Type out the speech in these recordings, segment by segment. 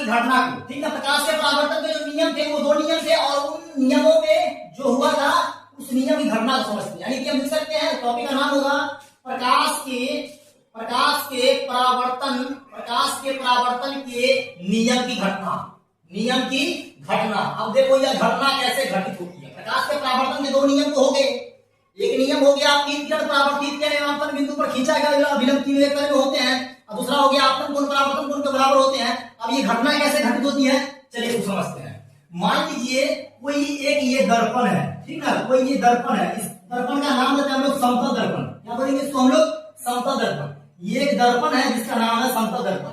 घटना को, ठीक है। प्रकाश के परावर्तन के जो नियम थे वो 2 नियम थे, और उन नियमों में जो हुआ था उस नियम की घटना को समझते हैं। यानी कि हम लिख सकते हैं, टॉपिक का नाम होगा प्रकाश के परावर्तन के नियम की घटना। अब देखो यह घटना कैसे घटित होती है। प्रकाश के परावर्तन के 2 नियम तो हो गए। एक नियम हो गया आपतित किरण परावर्तित किरण आपतन बिंदु पर खींचा गया अभिलंब तीन एक तरह में होते हैं, और दूसरा हो गया आपतन कोण परावर्तन कोण के बराबर होते हैं। अब ये घटना कैसे घटित होती है, चलिए इसको समझते हैं। मान लीजिए कोई एक ये दर्पण है, ठीक है, कोई ये दर्पण है। इस दर्पण का नाम देते हैं हम लोग समतल दर्पण। क्या बोलेंगे इसको हम लोग? समतल दर्पण। ये एक दर्पण है जिसका नाम है समतल दर्पण।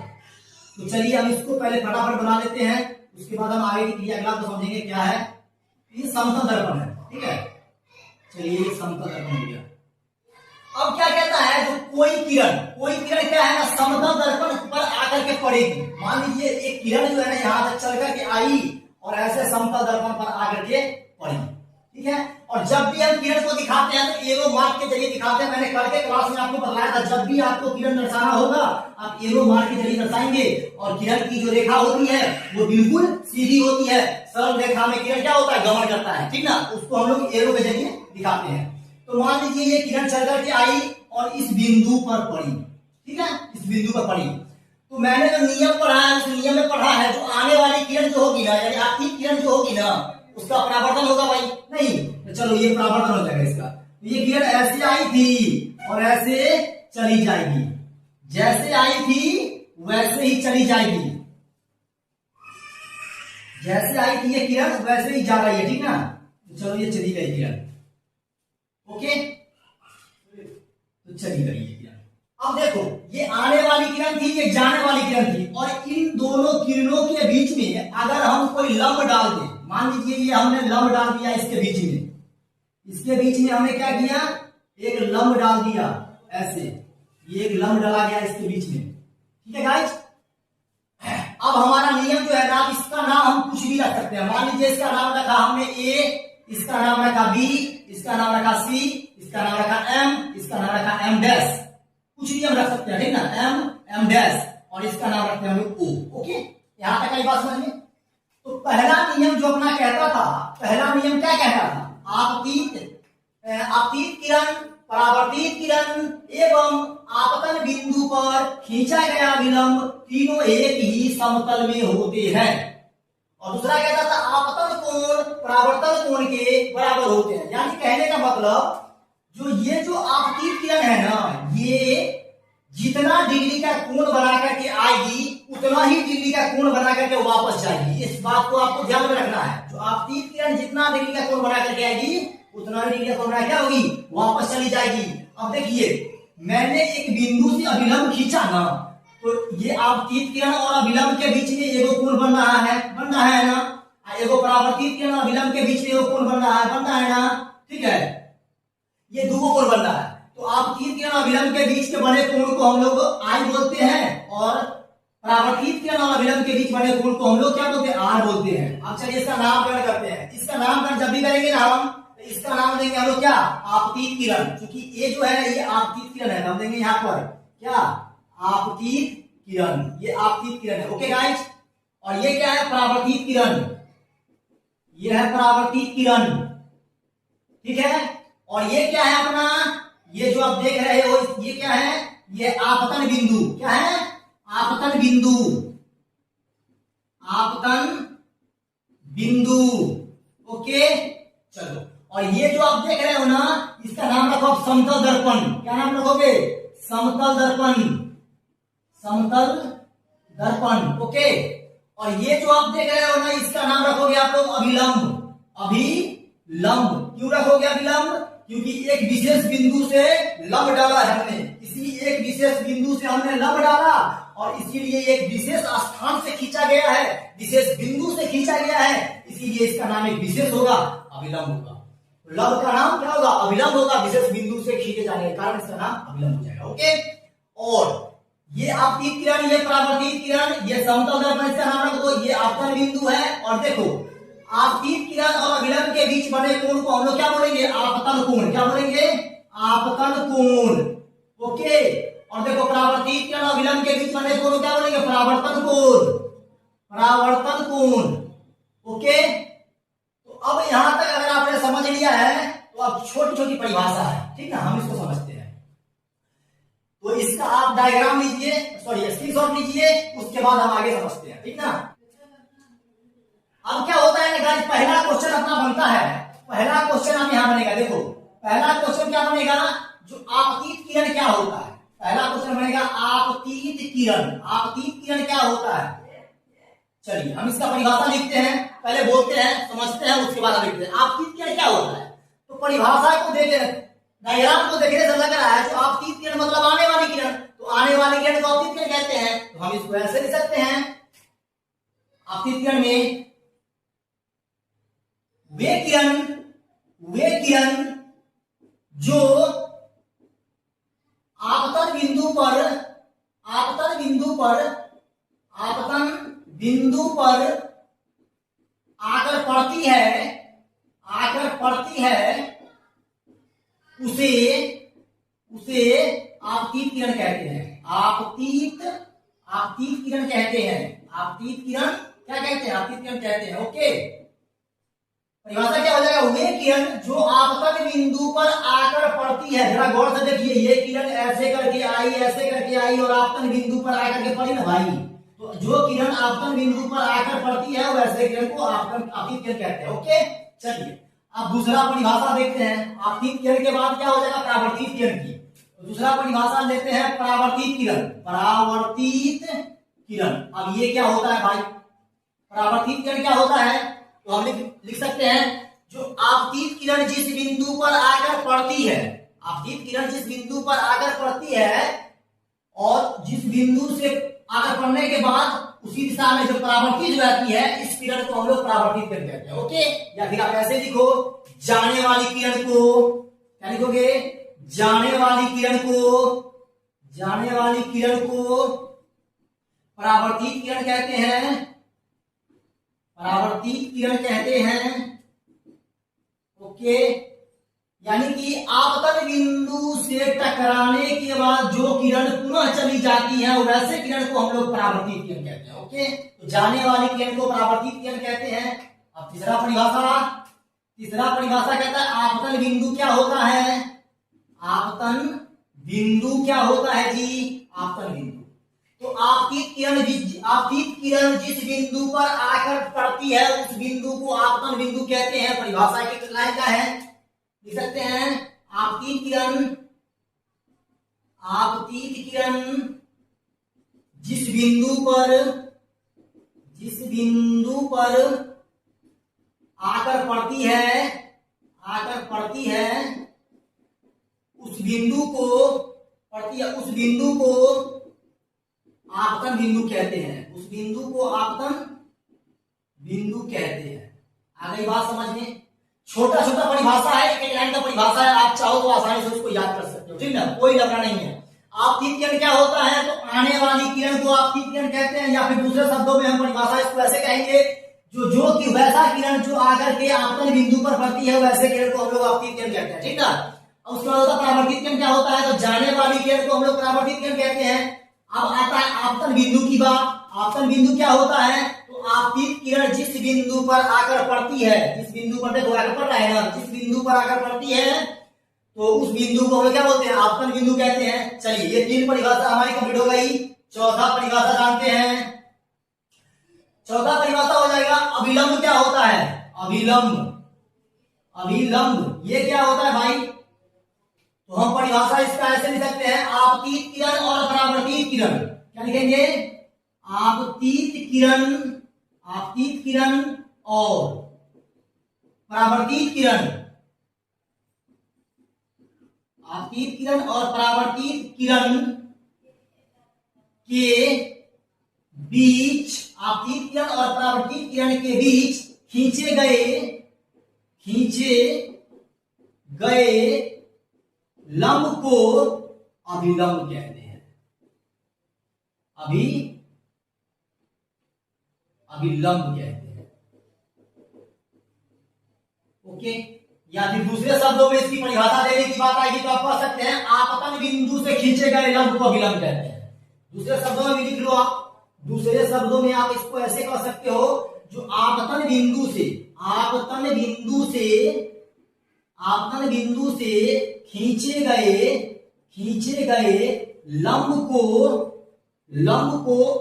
तो चलिए हम इसको पहले फटाफट बना लेते हैं, उसके बाद हम आगे की क्रिया अगला को समझेंगे क्या है। ये समतल दर्पण है, ठीक है। चलिए समतल दर्पण हो गया। अब क्या कहता है, जो कोई किरण क्या है ना, समतल दर्पण पर आकर के पड़ेगी। मान लीजिए एक किरण जो है ना यहाँ तक चल करके आई और ऐसे समतल दर्पण पर आकर के पड़ी, ठीक है। और जब भी हम किरण को दिखाते हैं तो एरो मार्क के जरिए दिखाते हैं। मैंने कल के क्लास में आपको बताया था, जब भी आपको किरण दर्शाना होगा आप एरो मार्क के जरिए दर्शाएंगे। और किरण की जो रेखा होती है वो बिल्कुल सीधी होती है। सरल रेखा में किरण क्या होता है, गमन करता है, ठीक ना। उसको हम लोग एरो के जरिए दिखाते हैं। तो मान लीजिए ये किरण चल करके आई और इस बिंदु पर पड़ी, ठीक है, इस बिंदु पर पड़ी। तो मैंने जो नियम पढ़ा है उस नियम में पढ़ा है, जो आने वाली किरण जो होगी ना, यानी आपकी किरण जो होगी ना, उसका परावर्तन होगा भाई, नहीं। तो चलो ये परावर्तन हो जाएगा इसका। तो ये किरण ऐसे आई थी और ऐसे चली जाएगी, जैसे आई थी वैसे ही चली जाएगी। जैसे आई थी ये किरण वैसे ही जा रही है, ठीक ना। तो चलो ये चली गई किरण, ओके, तो चली गई ये किरण। अब देखो ये आने वाली किरण थी, ये जाने वाली किरण थी, और इन दोनों किरणों के बीच में अगर हम कोई लंब डाल दें, मान लीजिए ये हमने लंब डाल दिया इसके बीच में, इसके बीच में हमने क्या किया, एक लंब डाल दिया ऐसे, ये एक लंब डाला गया इसके बीच में, ठीक है गाइस। अब हमारा नियम जो है ना, इसका नाम हम कुछ भी रख सकते हैं। मान लीजिए इसका नाम रखा हमने ए, इसका नाम रखा बी, इसका नाम रखा सी, इसका नाम रखा एम, इसका नाम रखा एम डैश, कुछ भी हम रख सकते हैं, ठीक ना, एम डैश, और इसका नाम रखते हैं हम लोग ओ, ओके। यहां तक बात समझ में। तो पहला नियम जो अपना कहता था, पहला नियम क्या कहता था, आपतित किरण, परावर्तित किरण एवं आपतन बिंदु पर खींचा गया विलंब तीनों एक ही समतल में होते हैं। और दूसरा कहता था आपतन कोण परावर्तन कोण के बराबर होते हैं। यानी कहने का मतलब जो आपतित किरण है ना, ये जितना डिग्री का कोण बना करके आएगी उतना ही डिग्री का कोण बना करके वापस जाएगी। इस बात को आपको ध्यान में रखना है। जो आपतित किरण जितना डिग्री का कोण बना करके आएगी उतना ही डिग्री का कोण बना क्या होगी, वापस चली जाएगी। अब देखिए मैंने एक बिंदु से अभिलंब खींचा ना, तो ये आपतित किरण और अभिलंब के बीच में एगो कोण बन रहा है ना। एगो परावर्तित किरण और अभिलंब के बीच में एगो कोण बन रहा है ना, ठीक है। ये दो कोण बन रहा है। तो आपतित किरण और अभिलंब के बीच के बने कोण को हम लोग आई बोलते हैं, और परावर्तित किरण और अभिलंब के बीच बने कोण को हम लोग क्या बोलते हैं, आर बोलते हैं। अब चलिए इसका नामकरण करते हैं। इसका नामकरण जब भी करेंगे ना हम, तो इसका नाम देंगे हम लोग क्या, आपतित किरण। क्योंकि ये जो है ये आपतित किरण है, हम देंगे यहाँ पर क्या, आपतित किरण। ये आपतित किरण है, ओके गाइस। और ये क्या है, परावर्तित किरण। ये है परावर्तित किरण, ठीक है। और ये क्या है अपना, ये जो आप देख रहे हो ये क्या है, ये आपतन बिंदु। क्या है, आपतन बिंदु, आपतन बिंदु, ओके। चलो, और ये जो आप देख रहे हो ना, इसका नाम रखो आप समतल दर्पण। क्या नाम रखोगे, समतल दर्पण, समतल दर्पण, ओके। और ये जो आप देख रहे हो ना, इसका नाम रखोगे आप लोग अभिलंब, अभिलंब। क्यों रखोगे अभिलंब, क्योंकि एक विशेष बिंदु से लंब डाला है हमने, इसी एक विशेष बिंदु से हमने लंब डाला, और इसीलिए एक विशेष स्थान से खींचा गया है, विशेष बिंदु से खींचा गया है, इसीलिए इसका नाम एक विशेष होगा, अभिलंब होगा। लंब का नाम क्या होगा, अभिलंब होगा। विशेष बिंदु से खींचे जाने के कारण इसका नाम अभिलंब हो जाएगा, ओके। और ये आपतित किरण, ये परावर्तित किरण, ये समतल दर्पण, इसका नाम रख दो, ये आपतन बिंदु है। और देखो आपतित किरण और अभिलंब के बीच बने कोण को हम लोग क्या बोलेंगे, आपतन कोण। क्या बोलेंगे, आपतन कोण, ओके। और देखो परावर्तित किरण और अभिलंब के बीच बने कोण को क्या बोलेंगे, परावर्तन कोण, परावर्तन कोण। ओके, तो अब यहां तक अगर आपने समझ लिया है तो अब छोटी छोटी परिभाषा है, ठीक ना, हम इसको समझते हैं। तो इसका आप डायग्राम लीजिए, सॉरी स्क्रीनशॉट लीजिए, उसके बाद हम आगे समझते हैं, ठीक ना। अब क्या होता है गाइस, पहला क्वेश्चन अपना बनता है, पहला क्वेश्चन हम यहां बनेगा, देखो पहला क्वेश्चन क्या बनेगा, जो आपतित किरण क्या होता है। पहला क्वेश्चन बनेगा आपतित किरण। आपतित किरण क्या होता है, चलिए हम इसका परिभाषा लिखते हैं, पहले बोलते हैं समझते हैं उसके बाद लिखते हैं आपतित किरण क्या होता है। तो परिभाषा को देखे, डायग्राम को देखने से लग रहा है जो आपतित किरण मतलब आने वाली किरण, तो आने वाली किरण को आपतित किरण कहते हैं। तो हम इसको ऐसे लिख सकते हैं, आपतित किरण में वे किरण जो आपतन बिंदु पर आकर पड़ती है उसे आपतित किरण कहते हैं। आपतित किरण कहते हैं, आपतित किरण क्या कहते हैं, आपतित किरण कहते हैं। ओके, परिभाषा क्या हो जाएगा, वे किरण जो आपतन बिंदु पर आकर पड़ती है। जरा गौर से देखिए, ये किरण ऐसे करके आई, ऐसे करके आई और आपतन बिंदु पर आकर के पड़ी ना भाई, तो जो किरण आपतन बिंदु पर आकर पड़ती है वैसे किरण को आपतित किरण कहते हैं। ओके, चलिए अब दूसरा परिभाषा देखते हैं। आपतित किरण के बाद क्या हो जाएगा, परावर्तित किरण की। तो दूसरा परिभाषा लेते हैं परावर्तित किरण। परावर्तित किरण, अब ये क्या होता है भाई, परावर्तित किरण क्या होता है, तो हम लिख सकते हैं जो आपतित किरण जिस बिंदु पर आकर पड़ती है, आपतित किरण जिस बिंदु पर आकर पड़ती है और जिस बिंदु से आकर पड़ने के बाद उसी दिशा में जो परावर्तित हो जाती है, इस किरण को हम लोग परावर्तित किरण कहते हैं। ओके, या फिर आप ऐसे लिखो, जाने वाली किरण को क्या लिखोगे, जाने वाली किरण को परावर्तित किरण कहते हैं, परावर्तित किरण कहते हैं। ओके, यानी कि आपतन बिंदु से टकराने के बाद जो किरण पुनः चली जाती है वैसे किरण को हम लोग परावर्तित किरण कहते हैं। ओके, तो जाने वाली किरण को परावर्तित किरण कहते हैं। अब तीसरा परिभाषा कहता है आपतन बिंदु क्या होता है, आपतन बिंदु क्या होता है जी, आपतन बिंदु। तो आपतित किरण जिस बिंदु पर आकर पड़ती है उस बिंदु को आपतन बिंदु कहते हैं। परिभाषा की लाइन क्या है, लिख सकते हैं आपतित किरण जिस बिंदु पर आकर पड़ती है उस बिंदु को आपतन बिंदु कहते हैं, उस बिंदु को आपतन बिंदु कहते हैं। आ गई बात समझ में, छोटा छोटा परिभाषा है, एक लाइन का परिभाषा है, आप चाहो तो आसानी से उसको याद कर सकते हो, ठीक ना, कोई लफड़ा नहीं है। आपतित किरण क्या होता है, तो आने वाली किरण को आपतित किरण कहते हैं, या फिर दूसरे शब्दों में हम परिभाषा इसको ऐसे कहेंगे, जो कि वैसा किरण जो आकर के आपतन बिंदु पर पड़ती है वैसे किरण को हम लोग आपतित किरण कहते हैं, ठीक ना। अब उसके बाद होता है परावर्तित किरण क्या होता है, तो जाने वाली किरण को हम लोग परावर्तित किरण कहते हैं। अब आता है आपतन बिंदु की बात। आपतन बिंदु क्या होता है, तो आपतित किरण जिस बिंदु पर आकर पड़ती है, जिस बिंदु पर देखो आकर पड़ रहा है ना, जिस बिंदु पर आकर पड़ती है तो उस बिंदु को हम क्या बोलते हैं, आपतन बिंदु कहते हैं। चलिए ये तीन परिभाषा हमारी कंप्लीट हो गई। चौथा परिभाषा जानते हैं। चौथा परिभाषा हो जाएगा अभिलंब क्या होता है, अभिलंब ये क्या होता है भाई, तो हम परिभाषा इसका ऐसे लिख सकते हैं आपतित किरण और परावर्तित किरण। क्या लिखेंगे, आपतित किरण और परावर्तित किरण, आपतित किरण और परावर्तित किरण के बीच, आपतित किरण और परावर्तित किरण के बीच खींचे गए लंब को अभिलंब कहते हैं। अभिलंब कहते हैं। ओके, या फिर दूसरे शब्दों में इसकी परिभाषा देने की बात आएगी तो आप पढ़ सकते हैं आपतन बिंदु से खींचे गए लंब को अभिलंब कहते हैं। दूसरे शब्दों में भी लिख लो आप, दूसरे शब्दों में आप इसको ऐसे कह सकते हो, जो आपतन बिंदु से खींचे गए लंब को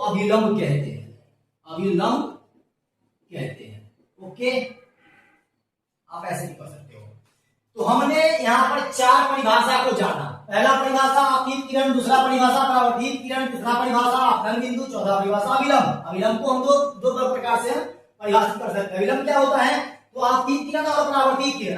अभिलंब कहते हैं। ओके, आप ऐसे भी कर सकते हो। तो हमने यहाँ पर 4 परिभाषा को जाना। पहला परिभाषा अपीत किरण, दूसरा परिभाषा परावर्तित किरण, तीसरा परिभाषा आपतन बिंदु, चौथा परिभाषा अभिलंब। अभिलंब को हम दो प्रकार से परिभाषित कर सकते हैं। अभिलंब क्या होता है? तो अपीत किरण और परावर्तित किरण,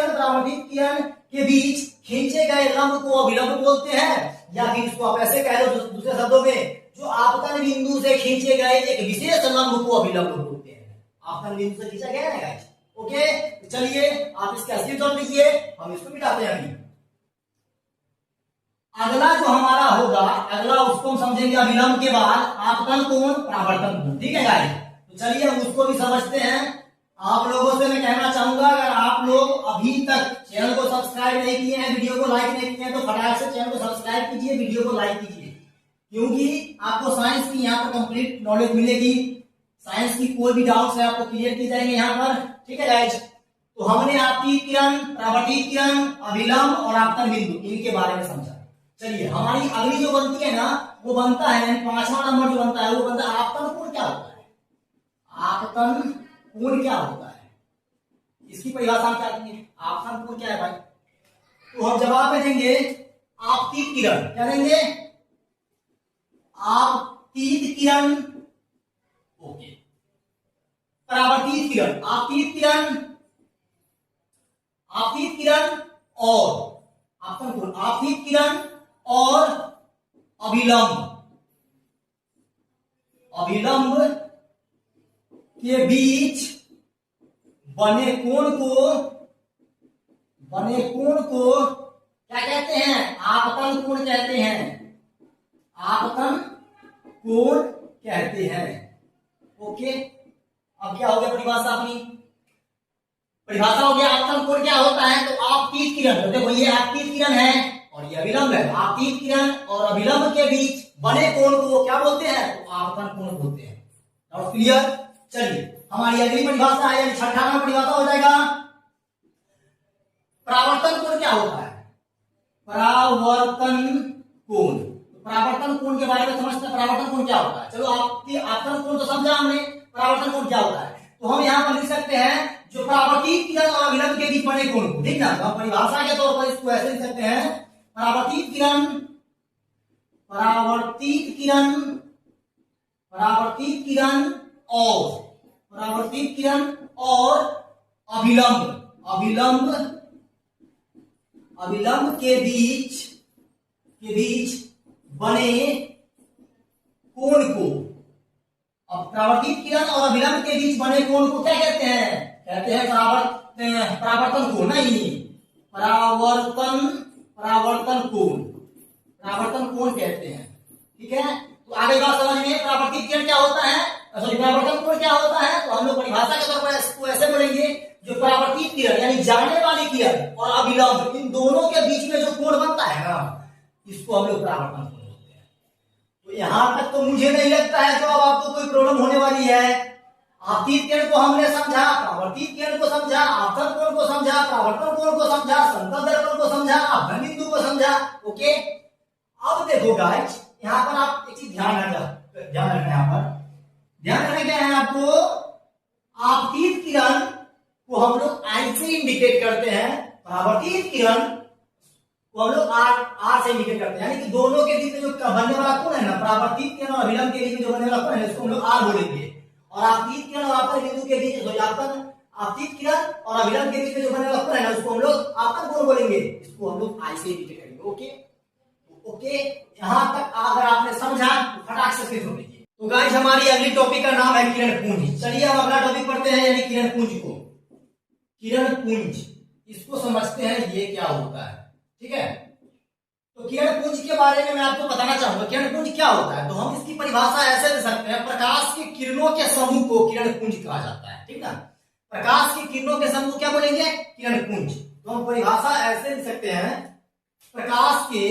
परावर्तित किरण के बीच खींचे गए लंब को अभिलंब बोलते हैं, या फिर इसको आप ऐसे कह लो दूसरे शब्दों में, जो आपतन बिंदु से खींचे गए एक विशेष लंब को अभिलंब बोलते हैं। आपतन बिंदु से खींचा गया है गाइस। ओके, तो चलिए आप इसका स्क्रीनशॉट लीजिए, हम इसको मिटाते हैं अभी। अगला जो हमारा होगा, उसको हम समझेंगे अभिलंब के बाद, आपतन कोण, परावर्तन कोण। ठीक है गाइस, तो चलिए हम उसको भी समझते हैं। आप लोगों से मैं कहना चाहूंगा, अगर आप लोग अभी तक चैनल को सब्सक्राइब नहीं किए हैं, वीडियो को लाइक नहीं किए हैं, तो फटाक से चैनल को सब्सक्राइब कीजिए, वीडियो को लाइक कीजिए, क्योंकि आपको साइंस की यहाँ पर कंप्लीट नॉलेज मिलेगी। साइंस की कोई भी डाउट्स है आपको क्लियर की जाएंगे यहाँ पर। ठीक है गाइस, तो हमने आपकी किरण, परावर्तित किरण, अभिलंब और आपतन बिंदु इनके बारे में समझा। चलिए हमारी अगली जो बनती है ना, वो बनता है 5वां नंबर जो बनता है, वो बनता है आपतन कोण क्या होता है। आपतन कोण क्या होता है, इसकी परिभाषा हम क्या देंगे? आपतन कोण क्या है भाई? तो हम जवाब में देंगे आपतित किरण। क्या देंगे? आपतित किरण। ओके, परावर्तित किरण, आपतित किरण और आपतन कोण, आपतित किरण और अभिलंब के बीच बने कोण को क्या कहते हैं? आपतन कोण कहते हैं। आपतन कोण कहते हैं। ओके, अब क्या हो गया परिभाषा अपनी? परिभाषा हो गया आपतन कोण क्या होता है। तो आपतित किरण, तो देखो ये आपतित किरण है और ये अभिलंब है। आपतित किरण और अभिलंब के बीच बने कोण को क्या बोलते हैं? तो आपतन कोण बोलते हैं। और क्लियर? चलिए हमारी अगली परिभाषा है, यानी 6वां नंबर परिभाषा हो जाएगा परावर्तन कोण क्या होता है। परावर्तन कोण, परावर्तन कोण के बारे में समझते हैं। परावर्तन कोण क्या होता है? चलो आपकी आपतन कोण तो समझा हमने, परावर्तन कोण क्या होता है। तो हम यहाँ पर लिख सकते हैं जो परावर्तित किरण और अभिलंब के बीच बने कोण को, ठीक ना। तो हम परिभाषा के तौर पर इसको ऐसे लिख सकते हैं, परावर्तित किरण और अभिलंब के बीच बने कोण को। अब परावर्तित किरण और अभिलंब के बीच बने कोण को क्या कहते हैं? कहते हैं परावर्तन कोण। नहीं, परावर्तन कोण कहते हैं। ठीक है, तो आगे बात समझ में, परावर्तित किरण क्या होता है, सॉरी परावर्तन कोण क्या होता है। तो हम लोग परिभाषा के तौर पर इसको ऐसे बोलेंगे, जो परावर्तित किरण यानी जाने वाली किरण और अभिलंब, इन दोनों के बीच में जो कोण बनता है ना, इसको हम लोग परावर्तन कोण बोलते हैं। तो यहां तक तो मुझे नहीं लगता है तो अब आपको कोई प्रॉब्लम होने वाली है। आपतित किरण को हमने समझा, परावर्तित किरण को समझा, आपतन कोण को समझा, परावर्तन कोण को समझा, समतल दर्पण को समझा, आपतन बिंदु को समझा। ओके, अब देखो गाइस, यहाँ पर आप एक चीज ध्यान रखना यहाँ पर ध्यान रखना क्या है आपको, आपतित किरण को हम लोग आई से इंडिकेट करते हैं, परावर्तित किरण को हम लोग आर से इंडिकेट करते हैं। यानी कि दोनों के बीच में जो बनने वाला कोण है ना, परावर्तित किरण और अभिलंब के बीच में जो बनने वाला कोण है, इसको हम लोग आर बोलेंगे। और आपतित किरण और आपतन बिंदु के बीच आपतित किरण और अभिलंब के बीच में जो बनने वाला कोण है ना, उसको हम लोग आपतन कोण बोलेंगे। इसको हम लोग आई से इंडिकेट करेंगे। ओके, यहां तक अगर आपने समझा तो फटाक से फिर लीजिए। तो गाइस, हमारी अगली टॉपिक का नाम है किरण पुंज। चलिए हम अगला टॉपिक पढ़ते हैं, यानी किरण पुंज को। किरण पुंज, इसको समझते हैं ये क्या होता है। ठीक है, तो किरण पुंज के बारे में मैं आपको बताना चाहूंगा, किरण पुंज क्या होता है। तो हम इसकी परिभाषा ऐसे दे सकते हैं, प्रकाश की किरणों के समूह को किरण पुंज कहा जाता है। ठीक ना, प्रकाश की किरणों के समूह क्या बोलेंगे? किरण पुंज। तो हम परिभाषा ऐसे दे सकते हैं, प्रकाश के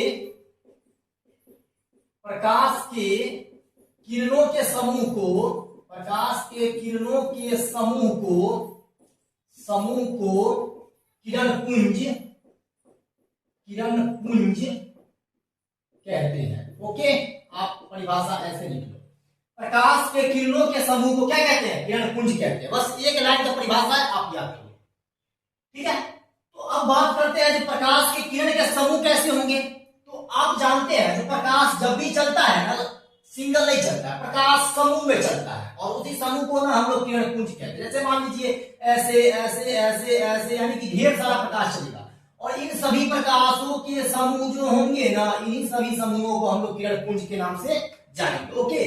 किरणों के समूह को, प्रकाश के किरणों के समूह को किरण पुंज कहते हैं। ओके, आप परिभाषा ऐसे लिख लो, प्रकाश के किरणों के समूह को क्या कहते हैं? किरण पुंज कहते हैं। बस एक लाइन का परिभाषा है, आप याद करो, ठीक है। तो अब बात करते हैं जो प्रकाश के किरण के समूह कैसे होंगे। तो आप जानते हैं जो प्रकाश जब भी चलता है ना, सिंगल नहीं चलता है, प्रकाश समूह में चलता है, और उसी समूह को ना हम लोग किरण पुंज कहते हैं। जैसे मान लीजिए ऐसे ऐसे ऐसे ऐसे, यानी कि ढेर सारा प्रकाश चलेगा, और इन सभी प्रकाशों के समूह जो होंगे ना, इन सभी समूहों को हम लोग किरण पुंज के नाम से जानेंगे। ओके,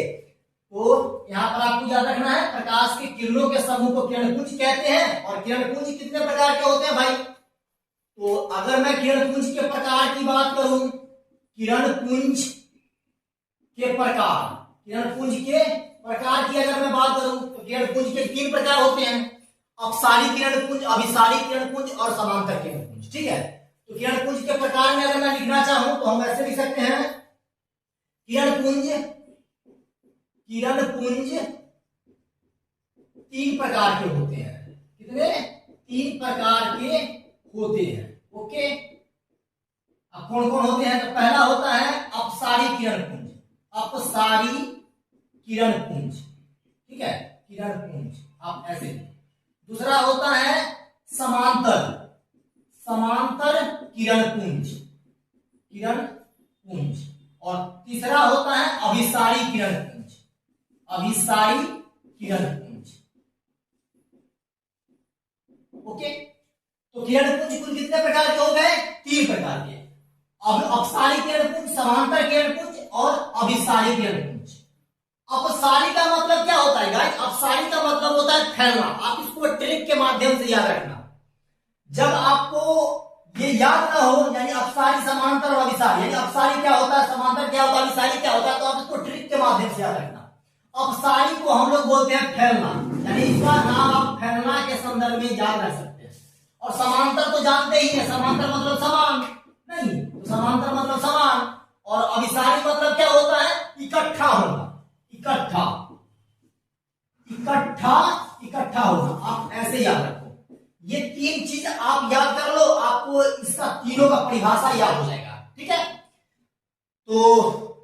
तो यहाँ पर आपको याद रखना है, प्रकाश के किरणों के समूह को किरण पुंज कहते हैं। और किरण पुंज कितने प्रकार के होते हैं भाई? तो अगर मैं किरण पुंज के प्रकार की बात करूं, किरण पुंज के प्रकार की अगर मैं बात करूं, तो किरण पुंज के 3 प्रकार होते हैं, अपसारी किरण पुंज, अभिसारी किरण पुंज और समांतर किरण पुंज। ठीक है, तो किरण पुंज के प्रकार में अगर मैं लिखना चाहूं तो हम ऐसे लिख सकते हैं, किरण पुंज 3 प्रकार के होते हैं। कितने? 3 प्रकार के होते हैं। ओके, अब कौन कौन होते हैं? तो पहला होता है अपसारी किरण पुंज, अपसारी किरण पुंज, ठीक है, किरण पुंज आप ऐसे। दूसरा होता है समांतर किरण पुंज, और तीसरा होता है अभिसारी किरण पुंज। ओके, तो किरण पुंज कुल कितने प्रकार के हो गए? 3 प्रकार के। अब अपसारी किरण पुंज, समांतर किरण पुंज और अभिसारी किरण पुंज। अपसारी का मतलब क्या होता है गाइस? अपसारी का मतलब होता है फैलना। आप इसको ट्रिक के माध्यम से याद रखना। जब आपको ये याद ना हो, यानी अपसारी, समांतर और अभिसारी, यानी अपसारी क्या होता है, समांतर क्या होता है, अभिसारी क्या होता है, तो आप इसको ट्रिक के माध्यम से याद रखना। अपसारी को हम लोग बोलते हैं फैलना, यानी इसका नाम आप फैलना के संदर्भ में याद रख सकते हैं। और समांतर तो जानते ही है, समांतर मतलब समान, नहीं तो समांतर मतलब समान। और अभिसारी मतलब क्या होता है? इकट्ठा होना, इकट्ठा होना। आप ऐसे याद रखो, ये 3 चीज आप याद कर लो, आपको इसका तीनों का परिभाषा याद हो जाएगा। ठीक है, तो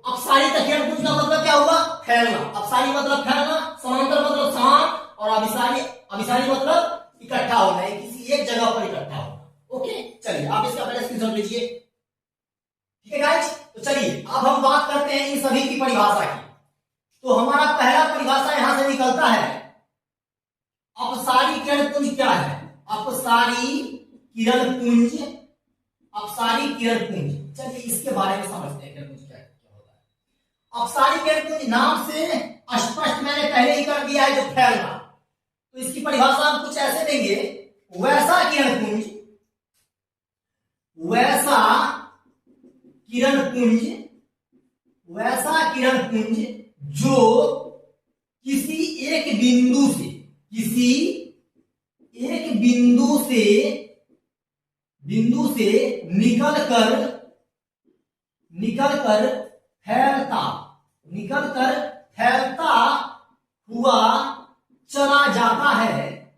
अपसारी किरण पुंज का मतलब क्या हुआ? फैलना। अपसारी मतलब फैलना, समांतर मतलब समान, और अभिसारी मतलब इकट्ठा होना, किसी एक जगह पर इकट्ठा होना। ओके, चलिए आप इसका पहले स्क्रीनशॉट लीजिए। ठीक है गाइस, तो चलिए अब हम बात करते हैं इन सभी की परिभाषा की। तो हमारा पहला परिभाषा यहां से निकलता है, अपसारी किरण पुंज क्या है? अपसारी किरण पुंज। चलिए इसके बारे में समझते हैं, किरण पुंज क्या होता है। अपसारी किरण पुंज नाम से स्पष्ट मैंने पहले ही कर दिया है, जो फैलना। तो इसकी परिभाषा हम कुछ ऐसे देंगे, वैसा किरण पुंज जो किसी एक बिंदु से निकल कर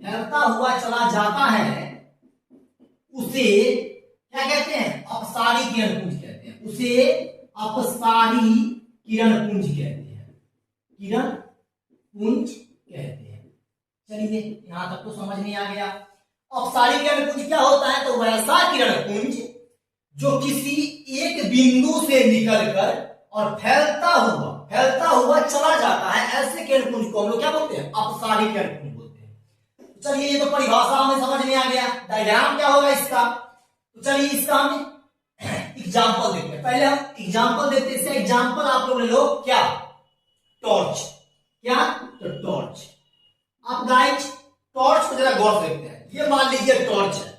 फैलता हुआ चला जाता है, उसे क्या कहते हैं? अपसारी किरण पुंज कहते हैं। उसे अपसारी किरण पुंज कहते हैं। चलिए यहां तक तो समझ में आ गया। अपसारी किरण पुंज क्या होता है? तो वैसा किरण पुंज जो किसी एक बिंदु से निकलकर और फैलता हुआ चला जाता है, ऐसे किरण पुंज को हम लोग क्या बोलते हैं? अपसारी किरण पुंज बोलते हैं। चलिए ये तो परिभाषा हमें समझ में आ गया। डायग्राम क्या होगा इसका? तो चलिए इसका हम एग्जाम्पल देखते हैं। पहले हम एग्जाम्पल देखते हैं। इसका एग्जाम्पल आप लोग ले लो, क्या? टॉर्च। क्या? तो टॉर्च। आप गाइस टॉर्च को जरा गौर से देखते हैं। ये मान लीजिए टॉर्च है,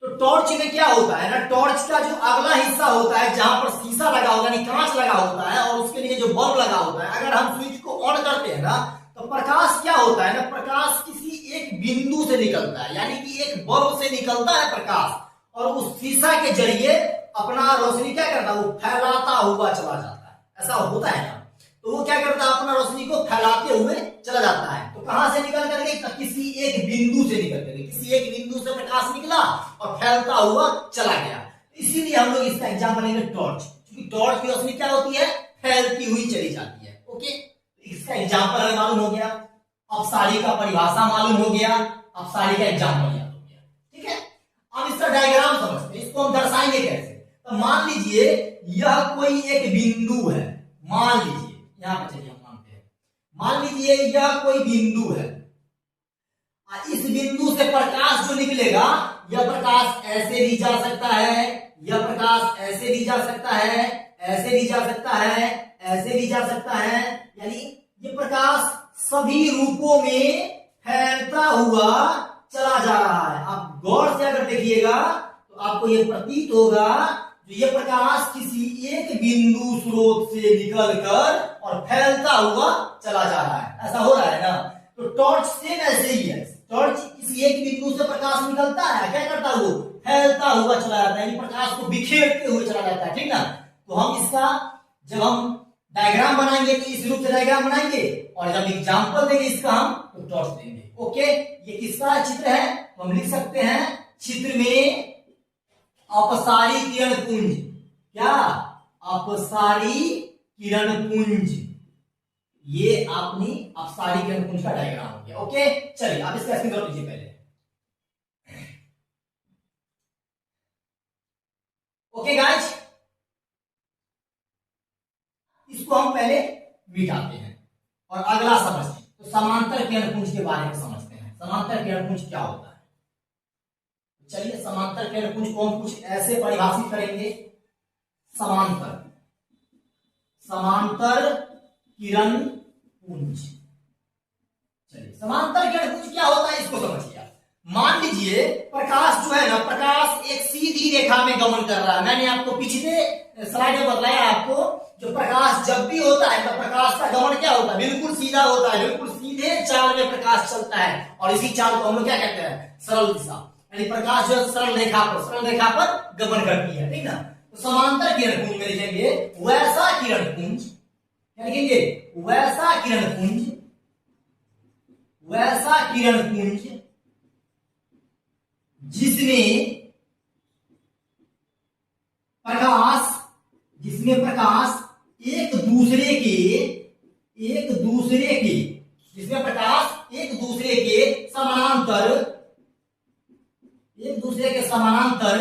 तो टॉर्च में क्या होता है ना, टॉर्च का जो अगला हिस्सा होता है, जहां पर शीशा लगा होगा, यानी कांच लगा होता है, और उसके लिए जो बल्ब लगा होता है, अगर हम स्विच को ऑन करते हैं ना, तो प्रकाश क्या होता है ना, प्रकाश किसी एक बिंदु से निकलता है, यानी कि एक बल्ब से निकलता है प्रकाश, और उस शीशा के जरिए अपना रोशनी क्या करता है? वो फैलाता हुआ चला जाता है। ऐसा होता है ना। तो तो वो क्या करता है, अपना रोशनी को फैलाते हुए चला जाता है। तो कहां से निकल करके, किसी एक बिंदु से निकल करके, किसी एक बिंदु से प्रकाश निकला और फैलता हुआ चला गया। इसीलिए हम लोग इसका एग्जाम्पल लेंगे टॉर्च, क्योंकि टॉर्च की रोशनी क्या होती है, फैलती हुई चली जाती है। ओके, इसका एग्जाम्पल हमें मालूम हो गया, अपसारी का परिभाषा मालूम हो गया, अपसारी का एग्जाम्पल याद हो गया। ठीक है, अब इसका डायग्राम समझते हैं, इसको हम दर्शाएंगे कैसे। तो मान लीजिए यह कोई एक बिंदु है, मान लीजिए यहां पर, चलिए हम मानते हैं, मान लीजिए यह कोई बिंदु है, इस बिंदु से प्रकाश जो निकलेगा, यह प्रकाश ऐसे भी जा सकता है, यह प्रकाश ऐसे भी जा सकता है, ऐसे भी जा सकता है, ऐसे भी जा सकता है, यानी ये प्रकाश सभी रूपों में फैलता हुआ चला जा रहा है। आप गौर से अगर देखिएगा तो आपको यह प्रतीत होगा जो ये प्रकाश किसी एक बिंदु स्रोत से निकलकर और फैलता हुआ चला जा रहा है, ऐसा हो रहा है ना। तो टॉर्च सेम ऐसे ही है, टॉर्च किसी एक बिंदु से प्रकाश निकलता है, क्या करता है, वो फैलता हुआ चला जाता है, यानी प्रकाश को बिखेरते हुए चला जाता है। ठीक ना, तो हम इसका जब हम डायग्राम बनाएंगे तो इस रूप से डायग्राम बनाएंगे, और जब एग्जांपल देंगे इसका हम तो टॉर्च देंगे। ओके, ये किसका चित्र है, तो हम लिख सकते हैं चित्र में अपसारी किरण पुंज, क्या, अपसारी किरण पुंज, ये अपनी अपसारी किरण पुंज का डायग्राम हो गया। ओके, चलिए आप इसका स्क्रीनशॉट लीजिए पहले। ओके गाइस, इसको हम पहले मिटाते हैं और अगला समझते हैं। तो समांतर किरण पुंज के बारे में समझते हैं, समांतर किरण पुंज क्या होता है। चलिए समांतर किरण पुंज को हम कुछ ऐसे परिभाषित करेंगे, समांतर, समांतर किरण पुंज। चलिए समांतर किरण पुंज क्या होता है इसको समझिए। मान लीजिए प्रकाश जो है ना, प्रकाश एक सीधी रेखा में गमन कर रहा है। मैंने आपको पिछले स्लाइड में बताया आपको, जो प्रकाश जब भी होता है तो प्रकाश का गमन क्या होता है, बिल्कुल सीधा होता है, बिल्कुल सीधे चाल में प्रकाश चलता है, और इसी चाल को हम लोग क्या कहते हैं, सरल दिशा, यानी प्रकाश जो सरल रेखा पर गमन करती है। ठीक ना, तो समांतर किरण पुंज में लिखेंगे वैसा किरण पुंज, क्या लिखेंगे, वैसा किरण पुंज, वैसा किरण पुंज जिसमें प्रकाश एक दूसरे के जिसमें प्रकाश एक दूसरे के समानांतर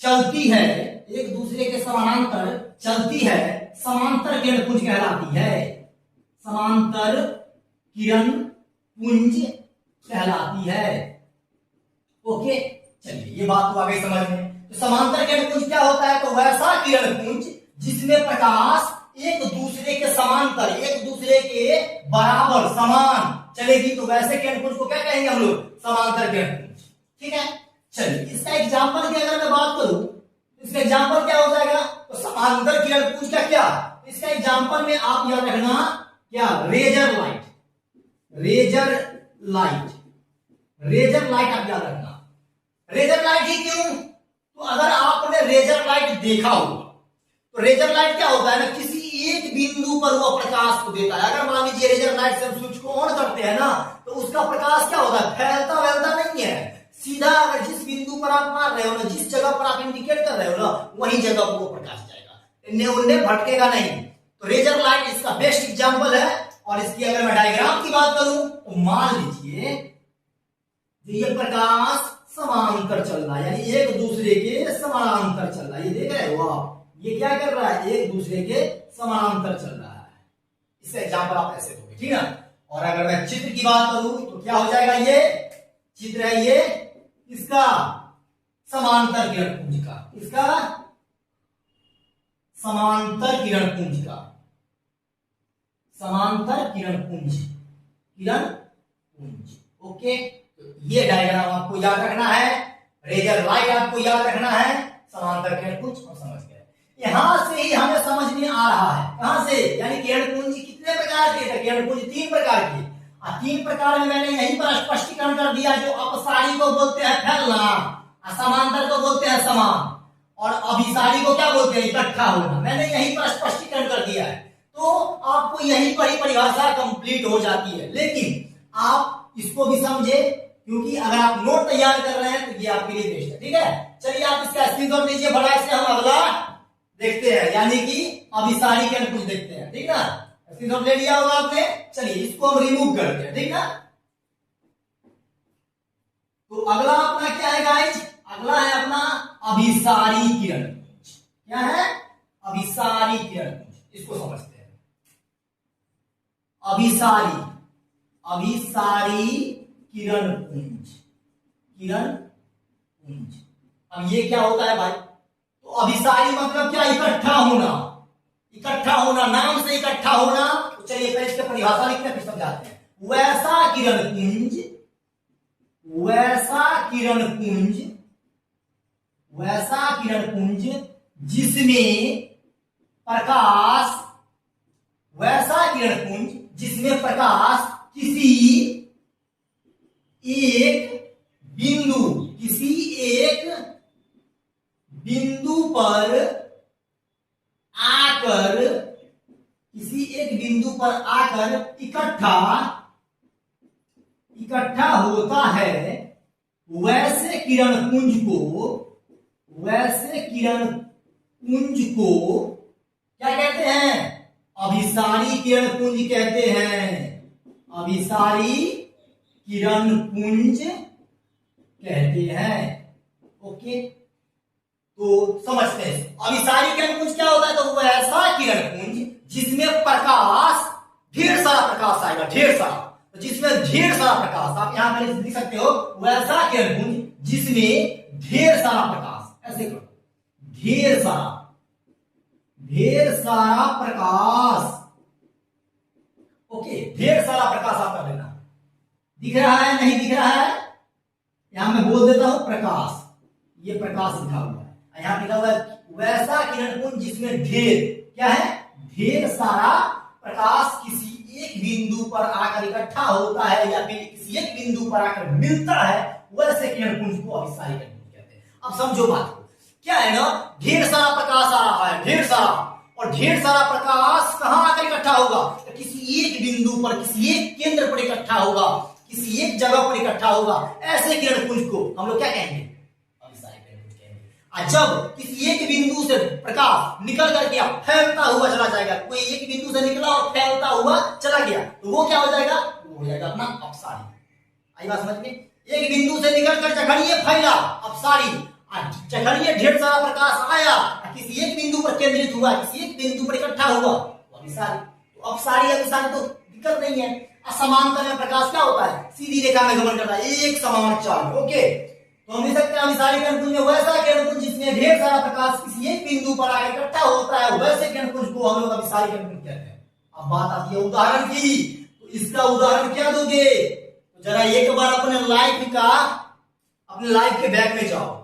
चलती है, एक दूसरे के समानांतर चलती है, समांतर किरण पुंज कहलाती है, समांतर किरण पुंज कहलाती है। ओके, चलिए ये बात तो आ गई समझ में। तो समांतर किरण पुंज क्या होता है, तो वैसा किरण पुंज जिसमें प्रकाश एक दूसरे के समांतर, एक दूसरे के बराबर समान चलेगी, तो वैसे किरण पुंज को क्या कहेंगे हम लोग, समांतर किरण पुंज। ठीक है, चलिए इसका एग्जाम्पल की अगर मैं बात करूं, इसका एग्जाम्पल क्या हो जाएगा, तो समांतर किरण पुंज का क्या, इसका एग्जाम्पल में आप याद रखना क्या, razor light, razor light, razor light आप याद रखना। रेजर लाइट ही क्यों, तो अगर आपने रेजर लाइट देखा होगा तो रेजर लाइट क्या होता है ना, किसी एक बिंदु पर वो प्रकाश को देता है। अगर मान लीजिए रेजर लाइट से हम स्विच को ऑन करते हैं ना, तो उसका प्रकाश क्या होता है, फैलता वैलता नहीं है, सीधा अगर जिस बिंदु पर आप मार रहे हो ना, जिस जगह पर आप इंडिकेट कर रहे हो ना, वही जगह पर वो प्रकाश जाएगा, इन्हें उन्हें भटकेगा नहीं। तो रेजर लाइट इसका बेस्ट एग्जाम्पल है। और इसकी अगर मैं डायग्राम की बात करूं तो मान लीजिए ये प्रकाश समांतर चल रहा है, यानी एक दूसरे के समानांतर चल रहा है, ये देख रहे हो आप, ये क्या कर रहा है, एक दूसरे के समानांतर चल रहा है। इसका एग्जांपल आप ऐसे दोगे, ठीक है। और अगर मैं चित्र की बात करूं तो क्या हो जाएगा, ये चित्र है ये इसका समांतर किरण पुंज का, इसका समांतर किरण पुंज का, समांतर किरण पुंज, किरण पुंज। ओके, तो ये डायग्राम आपको याद रखना है, रेजर लाइट आपको याद रखना है, समांतर किरण पुंज हम समझ गए। यहां से ही हमें समझ में आ रहा है, कहां से, यानी किरण पुंज कितने प्रकार के थे, किरण पुंज 3 प्रकार के, 3 प्रकार में मैंने यहीं पर स्पष्टीकरण कर दिया। जो अपसारी को बोलते हैं फैलना, समांतर को बोलते हैं समान, और अभिसारी को क्या बोलते हैं, इकट्ठा होना, मैंने यहीं पर स्पष्टीकरण कर दिया है। तो आपको यही पर ही परिभाषा कंप्लीट हो जाती है। लेकिन आप इसको भी समझे, क्योंकि अगर आप नोट तैयार कर रहे हैं तो ये आपके लिए बेस्ट है। ठीक है, चलिए आप इसका स्क्रीनशॉट लीजिए, बड़ा से हम अगला देखते हैं, यानी कि अभिसारी के अनुकुंज देखते हैं। ठीक ना, स्क्रीनशॉट ले लिया होगा आपने। चलिए इसको हम रिमूव करते हैं। ठीक ना, तो अगला अपना क्या है गाइज? अगला है अपना अभिसारी किरण पुंज। क्या है? अभिसारी किरण पुंज। इसको समझते हैं। अभिसारी किरण पुंज, किरण पुंज। अब ये क्या होता है भाई? तो अभिसारी मतलब क्या? इकट्ठा होना, इकट्ठा होना, नाम से इकट्ठा होना। तो चलिए पहले इसकी परिभाषा लिखते हैं फिर समझाते हैं। वैसा किरण पुंज, वैसा किरण पुंज, वैसा किरण पुंज जिसमें प्रकाश, वैसा किरण पुंज जिसमें प्रकाश किसी एक बिंदु, किसी एक बिंदु पर आकर, किसी एक बिंदु पर आकर इकट्ठा होता है, वैसे किरण पुंज को, वैसे किरण पुंज को क्या कहते हैं? अभिसारी किरण पुंज कहते हैं। अभिसारी किरण पुंज कहते हैं। ओके, तो समझते हैं अभिसारी किरण पुंज क्या होता है। तो वो ऐसा किरण पुंज जिसमें प्रकाश, ढेर सारा प्रकाश आएगा, ढेर सारा, तो जिसमें ढेर सारा प्रकाश, आप यहां पर लिख सकते हो, वैसा किरण पुंज जिसमें ढेर सारा प्रकाश, ऐसे करो, ढेर सारा, ढेर सारा प्रकाश। ओके, ढेर सारा प्रकाश आप कर लेना। दिख रहा है? नहीं दिख रहा है? यहां मैं बोल देता हूं प्रकाश, ये प्रकाश लिखा हुआ है। यहां लिखा हुआ है वैसा किरण पुंज जिसमें ढेर, क्या है? ढेर सारा प्रकाश किसी एक बिंदु पर आकर इकट्ठा होता है या फिर किसी एक बिंदु पर आकर मिलता है, वैसे किरण पुंज को अभिसारी किरण पुंज कहते हैं। अब समझो बात को, क्या है ना, ढेर सारा प्रकाश आ रहा है, ढेर सारा, और ढेर सारा प्रकाश कहां आकर इकट्ठा होगा? तो किसी एक बिंदु पर, किसी एक केंद्र पर इकट्ठा होगा, किसी एक जगह पर इकट्ठा होगा। ऐसे किरण पुंज को हम लोग क्या कहेंगे? अभिसारी किरण पुंज कहेंगे। जब किसी एक बिंदु से प्रकाश निकल करके फैलता हुआ चला जाएगा, कोई एक बिंदु से निकला और फैलता हुआ चला गया, तो वो क्या हो जाएगा? वो हो जाएगा अपना अपसारी। आई बात समझ में? एक बिंदु से निकल कर जखनिए फैला, अपसारी। जखनिए ढेर सारा प्रकाश आया, किसी एक बिंदु पर केंद्रित हुआ, किसी एक बिंदु पर इकट्ठा हुआ, तो अभिसारी। तो अपसारी अभिसारी तो दिक्कत नहीं है। असमांतर में प्रकाश क्या होता है? सीधी रेखा में गमन करता है, एक समान चाल। ओके, तो हम लिख सकते हैं अभिसारी किरण पुंज में वैसा किरण पुंज जिसमें ढेर सारा प्रकाश किसी एक बिंदु पर आकर इकट्ठा होता है, वैसे किरण पुंज को हम लोग अभिसारी किरण पुंज कहते हैं। अब बात आती है उदाहरण की, तो इसका उदाहरण क्या दोगे? तो जरा एक बार अपने लाइफ के बैग में जाओ।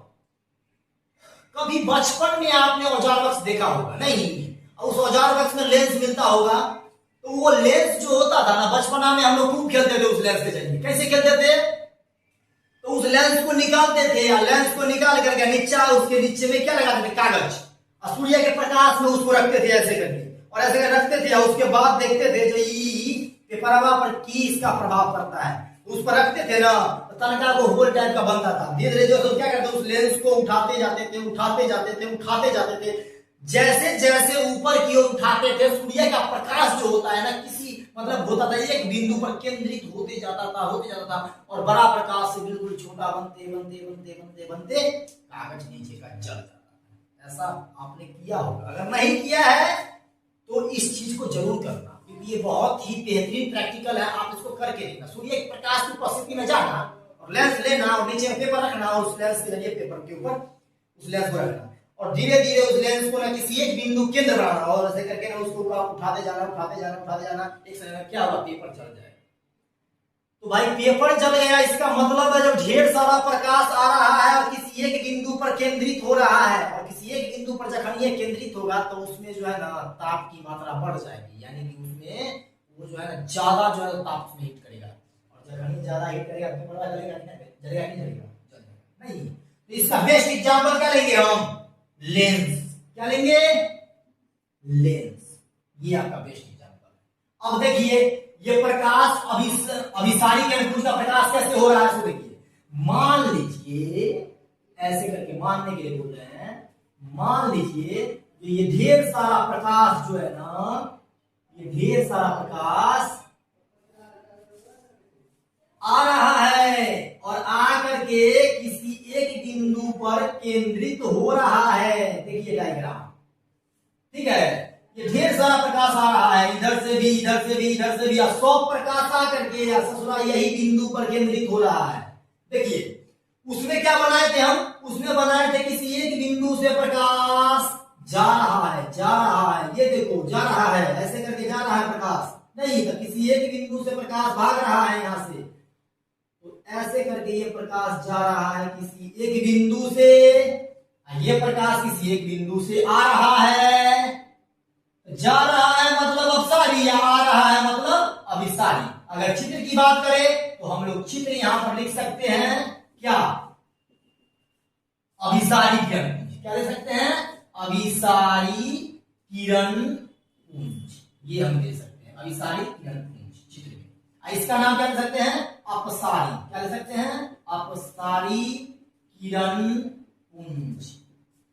कभी बचपन में आपने औजार बक्स देखा होगा? नहीं, उस औजार बक्स में लेंस मिलता होगा, तो वो लेंस जो होता था ना, बचपना में हम लोग खूब खेलते थे उस लेंस से। जाइए कैसे खेलते थे? तो उस लेंस को निकालते थे, या लेंस को निकाल करके नीचा, उसके नीचे में क्या लगाते थे? कागज, और सूर्य के प्रकाश में उसको रखते थे ऐसे करके, और ऐसे करके रखते थे। उसके बाद देखते थे जो पेपरवा पर की इसका प्रभाव पड़ता है, उस पर रखते थे ना, तनका को होल टाइप का बनता था। धीरे धीरे जो क्या करते, उस लेंस को उठाते जाते थे, उठाते जाते थे, उठाते जाते थे। जैसे जैसे ऊपर की ओर उठाते थे, सूर्य का प्रकाश जो होता है ना, किसी मतलब होता था एक बिंदु पर केंद्रित होते जाता था, होते जाता था, और बड़ा प्रकाश से बिल्कुल छोटा बनते बनते बनते बनते बनते कागज नीचे का जल जाता था। ऐसा आपने किया होगा, अगर नहीं किया है तो इस चीज को जरूर करना, क्योंकि ये बहुत ही बेहतरीन प्रैक्टिकल है। आप इसको करके देखना। सूर्य के प्रकाश की उपस्थिति में जाना और लेंस लेना और नीचे में पेपर रखना, और उस लेंस के जरिए पेपर के ऊपर उस लेंस को रखना, और धीरे धीरे उस लेंस को ना किसी एक बिंदु केंद्र बनाना, और ऐसे करके ना उसको उठाते जाना, उठाते जाना, उठाते जाना। एक समय में क्या होगा? पेपर जल जाएगा। तो भाई पेपर जल गया, इसका मतलब है जब ढेर सारा प्रकाश आ रहा है और किसी एक बिंदु पर केंद्रित हो रहा है, और किसी एक बिंदु पर जखन ये केंद्रित होगा, तो उसमें जो है ना ताप की मात्रा बढ़ जाएगी, यानी कि उसमें वो जो है ना ज्यादा जो है ताप में हीट करेगा, और जखन ज्यादा हीट करेगा तो पेपर जलेगा नहीं जलेगा? नहीं। तो इसका बेस्ट एग्जांपल क्या लेंगे हम? लेंस। क्या लेंगे? लेंस। ये आपका बेस्ट एग्जांपल है। अब देखिए ये प्रकाश अभिसारी किरणपुंज का प्रकाश कैसे हो रहा है, इसको देखिए। मान लीजिए ऐसे करके मानने के लिए बोल रहे हैं, मान लीजिए ये ढेर सारा प्रकाश जो है ना, ये ढेर सारा प्रकाश आ रहा है और आकर के किसी एक बिंदु पर केंद्रित हो रहा है। देखिए डायग्राम, ठीक है, ये ढेर सारा प्रकाश आ रहा है, इधर से भी इधर से भी इधर से भी, सब प्रकाश आकर के ससुरा यही बिंदु पर केंद्रित हो रहा है। देखिए उसमें क्या बनाए थे हम, उसमें बनाए थे किसी एक बिंदु से प्रकाश जा रहा है, जा रहा है, ये देखो जा रहा है, ऐसे करके जा रहा है प्रकाश, नहीं तो किसी एक बिंदु से प्रकाश भाग रहा है यहां से, तो ऐसे करके ये प्रकाश जा रहा है किसी एक बिंदु से, ये प्रकाश किसी एक बिंदु से आ रहा है, जा रहा है मतलब अपसारी, या आ रहा है मतलब अभिसारी। अगर चित्र की बात करें तो हम लोग चित्र यहां पर लिख सकते हैं क्या, अभिसारी किरणपुंज, क्या लिख सकते हैं, अभिसारी किरणपुंज, ये हम दे सकते हैं, अभिसारी किरणपुंज चित्र में। इसका नाम क्या लिख सकते हैं, अपसारी, क्या लिख सकते हैं, अपसारी किरणपुंज।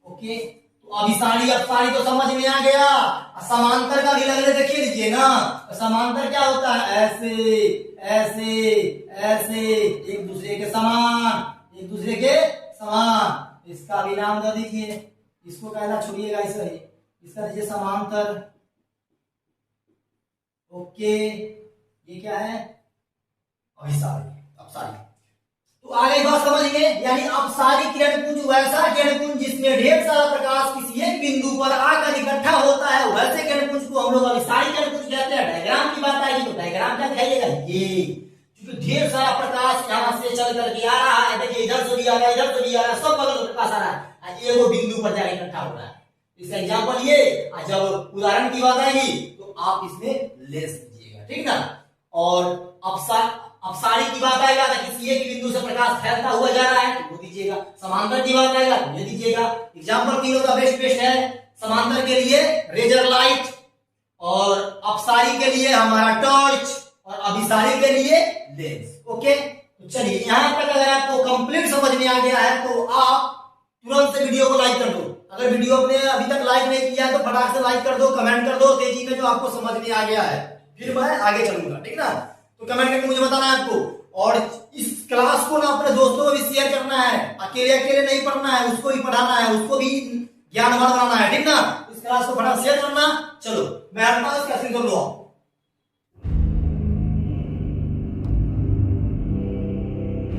ओके, तो अभिसारी अपसारी तो समझ में आ गया। समांतर का भी लगले देखिए लीजिए ना, समांतर क्या होता है, ऐसे ऐसे ऐसे, एक दूसरे के समान, एक दूसरे के समान, इसका भी नाम दे दीजिए, इसको कहना छोड़िएगा, ऐसा ही इसका दीजिए समांतर। ओके, ये क्या है, अभिसारी अपसारी। तो आगे बात समझिए, यानी अपसारी किरणपुंज वैसा किरणपुंज जिसमें ढेर सारा प्रकाश किसी एक बिंदु पर आकर इकट्ठा होता है, वैसे किरणपुंज को हम लोग अभिसारी किरणपुंज कहते हैं। डायग्राम की बात आएगी तो डायग्राम क्या दिखाइएगा, ये क्योंकि ढेर सारा प्रकाश यहाँ से चल करके आ रहा है, देखिए इधर से भी आ रहा है, इधर से भी आ रहा है, सब बगल से प्रकाश आ रहा है, एगो बिंदु पर जाकर इकट्ठा हो रहा है। इसका एग्जाम्पल ये, जब उदाहरण की बात आएगी तो आप इसमें ले लीजिएगा, ठीक ना। और अपसारी की बात आएगा तो किसी एक बिंदु से प्रकाश फैलता हुआ जा रहा है, वो दीजिएगा। समांतर की बात आएगा तो ये दीजिएगा। एग्जाम्पल तीनों का बेस्ट है। समांतर के लिए रेजर लाइट, और अपसारी के लिए हमारा टॉर्च, और अभिसारी के लिए लेंस। ओके, तो चलिए यहां तक अगर आपको कंप्लीट समझ में आ गया है तो आप तुरंत से वीडियो को लाइक कर दो। अगर वीडियो आपने अभी तक लाइक नहीं किया है तो फटाक से लाइक कर दो, कमेंट कर दो तेजी में जो आपको समझ में आ गया है, फिर मैं आगे चलूंगा, ठीक ना। तो कमेंट करके मुझे बताना है आपको। और इस क्लास को ना अपने दोस्तों को भी शेयर करना है, अकेले अकेले नहीं पढ़ना है, उसको भी पढ़ाना है, उसको भी ज्ञानवान बनाना है, ठीक ना। इस क्लास को फटाफट शेयर करना। चलो मैं हटता हूं, इसका स्क्रीनशॉट लो।